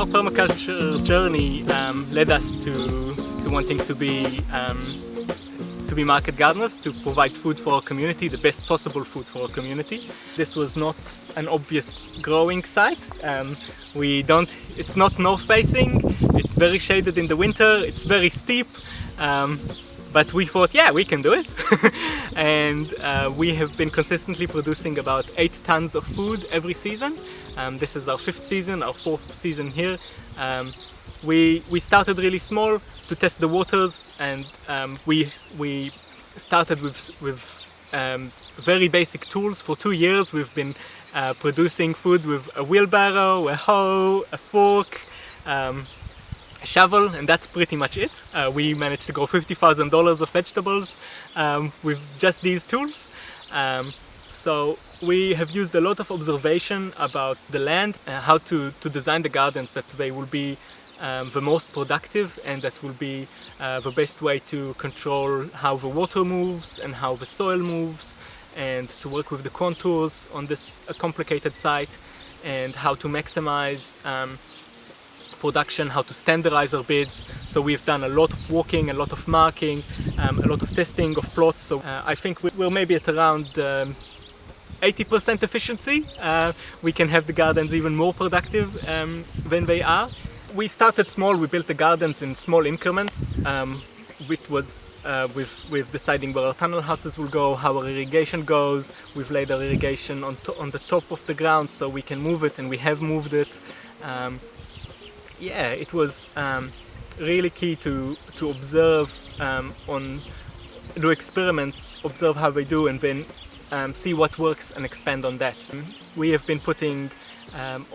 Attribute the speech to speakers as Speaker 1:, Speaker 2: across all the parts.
Speaker 1: Our permaculture journey led us to wanting to be market gardeners, to provide food for our community, the best possible food for our community. This was not an obvious growing site. It's not north facing, it's very shaded in the winter, it's very steep, but we thought, yeah, we can do it. And we have been consistently producing about 8 tons of food every season. This is our 5th season, our 4th season here. We started really small to test the waters, and we started with very basic tools. For 2 years we've been producing food with a wheelbarrow, a hoe, a fork, a shovel, and that's pretty much it. We managed to grow $50,000 of vegetables with just these tools. So we have used a lot of observation about the land, how to design the gardens that they will be the most productive, and that will be the best way to control how the water moves and how the soil moves, and to work with the contours on this complicated site, and how to maximize production, how to standardize our beds. So we've done a lot of walking, a lot of marking, a lot of testing of plots. So I think we're maybe at around 80% efficiency. We can have the gardens even more productive than they are. We started small. We built the gardens in small increments, which was with deciding where our tunnel houses will go, how our irrigation goes. We've laid our irrigation on the top of the ground so we can move it, and we have moved it. Yeah, it was really key to observe, do experiments, observe how they do, and then see what works and expand on that. We have been putting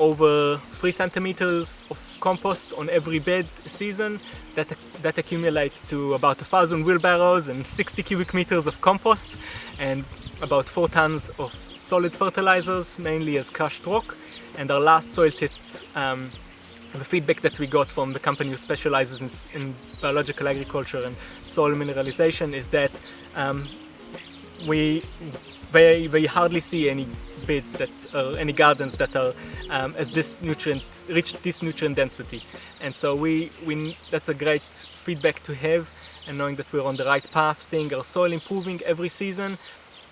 Speaker 1: over 3 centimeters of compost on every bed a season. That accumulates to about 1,000 wheelbarrows and 60 cubic meters of compost, and about 4 tons of solid fertilizers, mainly as crushed rock. And our last soil test, the feedback that we got from the company who specializes in biological agriculture and soil mineralization is that they hardly see any beds any gardens that are reach this nutrient density. And so that's a great feedback to have, and knowing that we're on the right path, seeing our soil improving every season,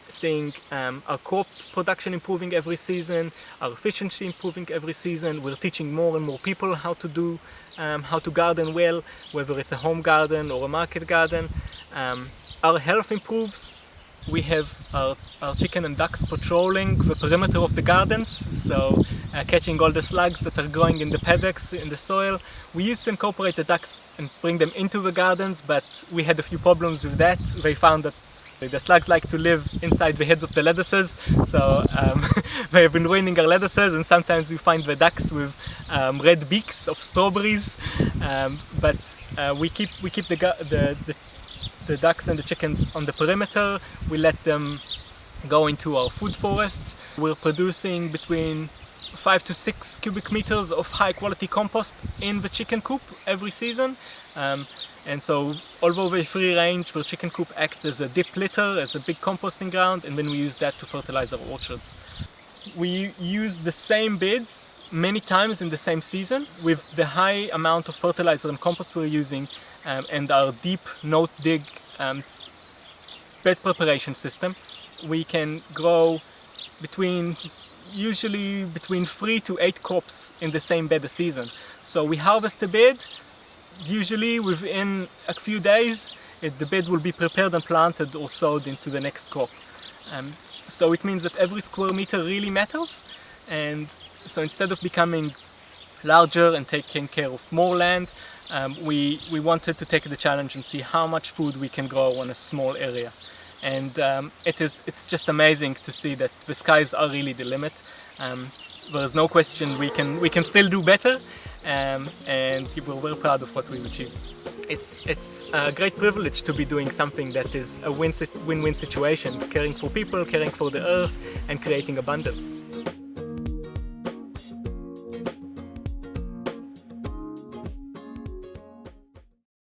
Speaker 1: seeing our crop production improving every season, our efficiency improving every season. We're teaching more and more people how to garden well, whether it's a home garden or a market garden. Our health improves. We have our chicken and ducks patrolling the perimeter of the gardens, so catching all the slugs that are growing in the paddocks, in the soil. We used to incorporate the ducks and bring them into the gardens, but we had a few problems with that. They found that the slugs like to live inside the heads of the lettuces, so they have been ruining our lettuces, and sometimes we find the ducks with red beaks of strawberries. But we keep the ducks and the chickens on the perimeter. We let them go into our food forests. We're producing between 5 to 6 cubic meters of high quality compost in the chicken coop every season. And so, although they're free range, the chicken coop acts as a dip litter, as a big composting ground, and then we use that to fertilize our orchards. We use the same beds many times in the same season with the high amount of fertilizer and compost we're using, and our deep no-dig bed preparation system. We can grow usually between 3 to 8 crops in the same bed a season. So we harvest the bed. Usually within a few days, the bed will be prepared and planted or sowed into the next crop. So it means that every square meter really matters. And so instead of becoming larger and taking care of more land, we wanted to take the challenge and see how much food we can grow on a small area. And it's just amazing to see that the skies are really the limit. There is no question we can still do better, and we're very proud of what we've achieved. It's a great privilege to be doing something that is a win-win situation, caring for people, caring for the earth, and creating abundance.